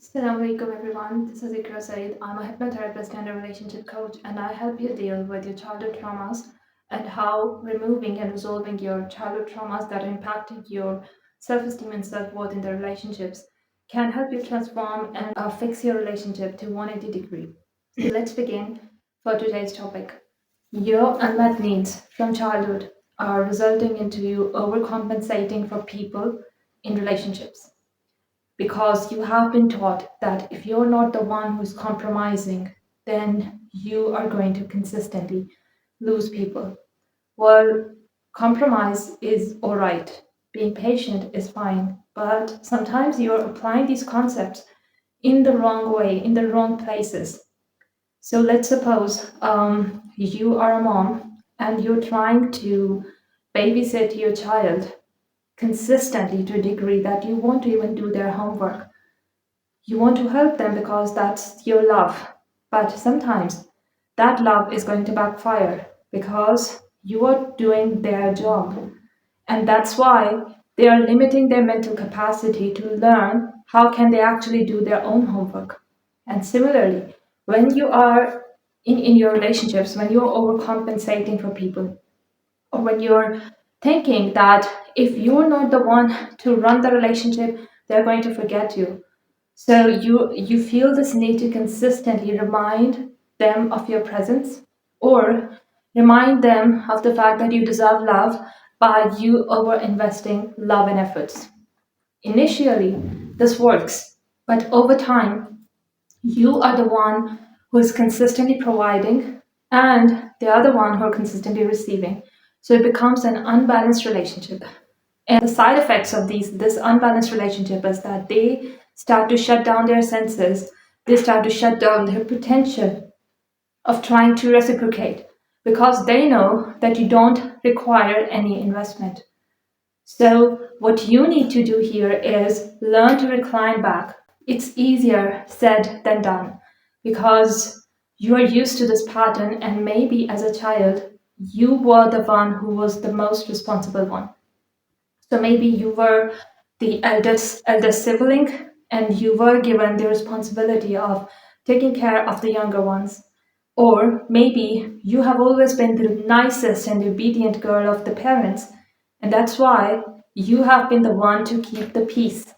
Assalamu alaikum everyone, this is Iqra. I'm a hypnotherapist and a relationship coach, and I help you deal with your childhood traumas and how removing and resolving your childhood traumas that are impacting your self-esteem and self-worth in the relationships can help you transform and fix your relationship to 180 degree. So let's begin for today's topic. Your unmet needs from childhood are resulting into you overcompensating for people in relationships because you have been taught that if you're not the one who's compromising, then you are going to consistently lose people. Well, compromise is all right, being patient is fine, but sometimes you're applying these concepts in the wrong way, in the wrong places. So let's suppose you are a mom and you're trying to babysit your child consistently to a degree that you won't even do their homework. You want to help them because that's your love. But sometimes that love is going to backfire because you are doing their job. And that's why they are limiting their mental capacity to learn how can they actually do their own homework. And similarly, when you are in your relationships, when you're overcompensating for people, or when you're thinking that if you're not the one to run the relationship, they're going to forget you. So you feel this need to consistently remind them of your presence or remind them of the fact that you deserve love by you over investing love and efforts. Initially, this works, but over time, you are the one who is consistently providing and the other one who are consistently receiving. So it becomes an unbalanced relationship. And the side effects of this unbalanced relationship is that they start to shut down their senses, they start to shut down their potential of trying to reciprocate because they know that you don't require any investment. So, what you need to do here is learn to recline back. It's easier said than done because you are used to this pattern, and maybe as a child, you were the one who was the most responsible one. So maybe you were the eldest sibling, and you were given the responsibility of taking care of the younger ones. Or maybe you have always been the nicest and obedient girl of the parents, and that's why you have been the one to keep the peace.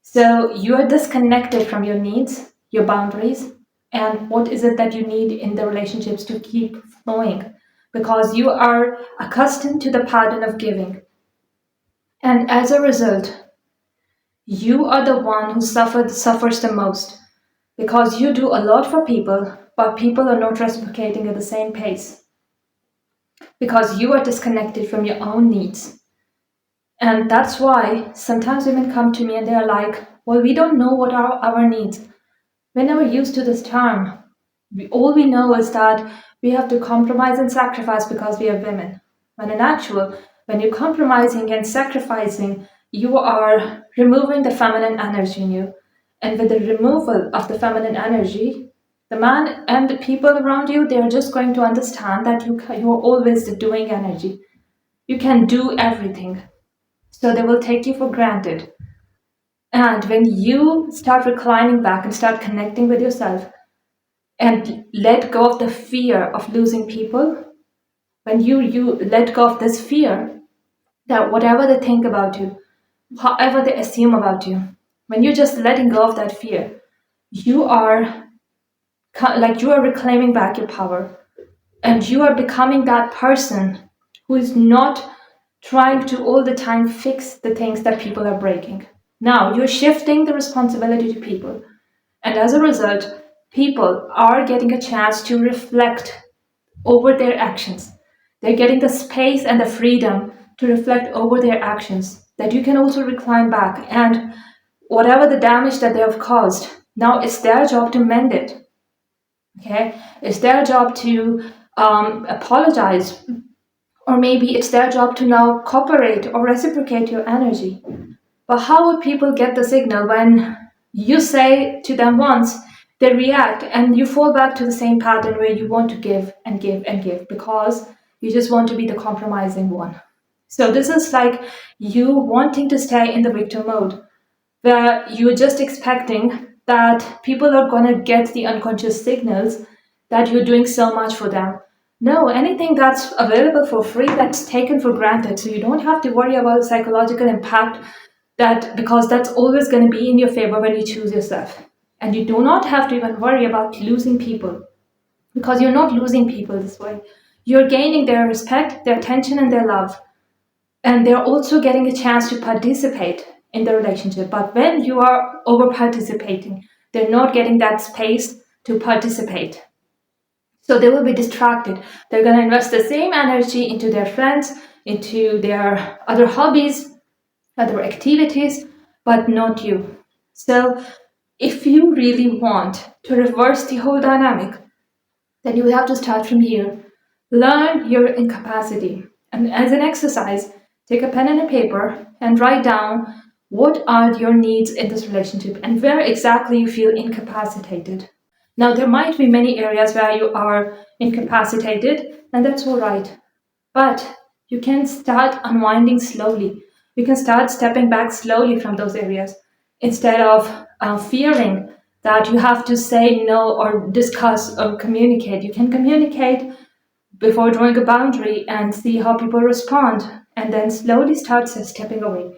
So you are disconnected from your needs, your boundaries, and what is it that you need in the relationships to keep flowing because you are accustomed to the pattern of giving. And as a result, you are the one who suffers the most because you do a lot for people, but people are not reciprocating at the same pace because you are disconnected from your own needs. And that's why sometimes women come to me and they're like, well, we don't know what are our needs. We're never used to this term. All we know is that we have to compromise and sacrifice because we are women. When in actual, when you're compromising and sacrificing, you are removing the feminine energy in you. And with the removal of the feminine energy, the man and the people around you, they are just going to understand that you are always the doing energy. You can do everything. So they will take you for granted. And when you start reclining back and start connecting with yourself and let go of the fear of losing people, when you let go of this fear that whatever they think about you, however they assume about you, when you're just letting go of that fear, you are you are reclaiming back your power and you are becoming that person who is not trying to all the time fix the things that people are breaking. Now you're shifting the responsibility to people. And as a result, people are getting a chance to reflect over their actions. They're getting the space and the freedom to reflect over their actions, that you can also recline back and whatever the damage that they have caused, now it's their job to mend it. Okay? It's their job to apologize, or maybe it's their job to now cooperate or reciprocate your energy. But how would people get the signal when you say to them once, they react, and you fall back to the same pattern where you want to give and give and give because you just want to be the compromising one? So this is like you wanting to stay in the victim mode, where you're just expecting that people are going to get the unconscious signals that you're doing so much for them. No, anything that's available for free, that's taken for granted. So you don't have to worry about the psychological impact, that because that's always going to be in your favor when you choose yourself. And you do not have to even worry about losing people, because you're not losing people this way. You're gaining their respect, their attention, and their love. And they're also getting a chance to participate in the relationship. But when you are over participating, they're not getting that space to participate. So they will be distracted. They're going to invest the same energy into their friends, into their other hobbies, other activities, but not you. So if you really want to reverse the whole dynamic, then you will have to start from here. Learn your incapacity. And as an exercise, take a pen and a paper and write down what are your needs in this relationship and where exactly you feel incapacitated. Now, there might be many areas where you are incapacitated, and that's all right. But you can start unwinding slowly. You can start stepping back slowly from those areas instead of fearing that you have to say no or discuss or communicate. You can communicate before drawing a boundary and see how people respond, and then slowly start stepping away.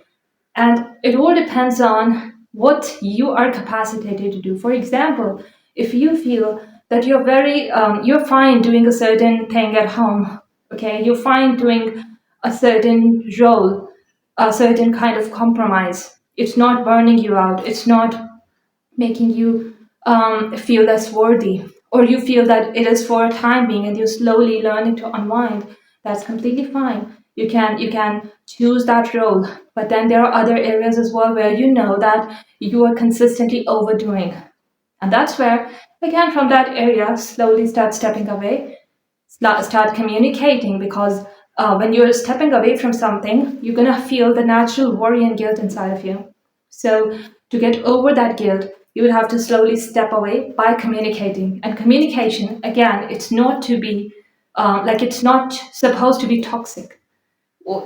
And it all depends on what you are capacitated to do. For example, if you feel that you're fine doing a certain thing at home, okay, you're fine doing a certain role, a certain kind of compromise. It's not burning you out. It's not making you feel less worthy, or you feel that it is for a time being and you're slowly learning to unwind. That's completely fine. You can choose that role, but then there are other areas as well where you know that you are consistently overdoing, and that's where, again, from that area, slowly start stepping away, start communicating, because when you're stepping away from something, you're going to feel the natural worry and guilt inside of you. So, to get over that guilt, you would have to slowly step away by communicating. And communication, again, it's not to be it's not supposed to be toxic.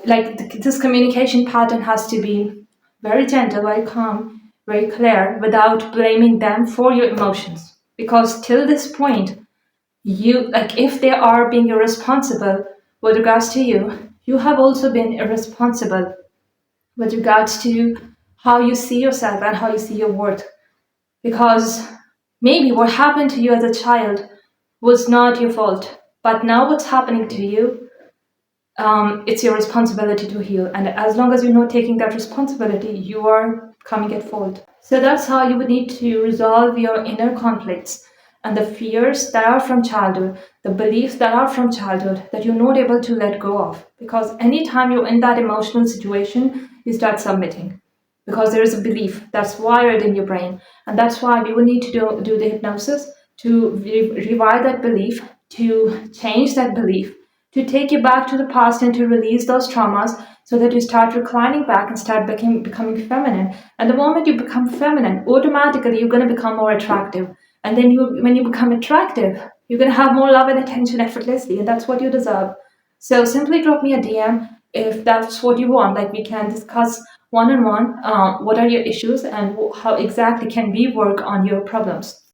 This communication pattern has to be very gentle, very calm, very clear, without blaming them for your emotions. Because till this point, you, like, if they are being irresponsible with regards to you, you have also been irresponsible with regards to how you see yourself and how you see your worth. Because maybe what happened to you as a child was not your fault, but now what's happening to you, it's your responsibility to heal. And as long as you're not taking that responsibility, you are coming at fault. So that's how you would need to resolve your inner conflicts and the fears that are from childhood, the beliefs that are from childhood that you're not able to let go of. Because anytime you're in that emotional situation, you start submitting. Because there is a belief that's wired in your brain. And that's why we will need to do the hypnosis to rewire that belief, to change that belief, to take you back to the past and to release those traumas, so that you start reclining back and start becoming feminine. And the moment you become feminine, automatically you're going to become more attractive. And then when you become attractive, you're going to have more love and attention effortlessly. And that's what you deserve. So simply drop me a DM if that's what you want. Like, we can discuss one on one what are your issues and how exactly can we work on your problems.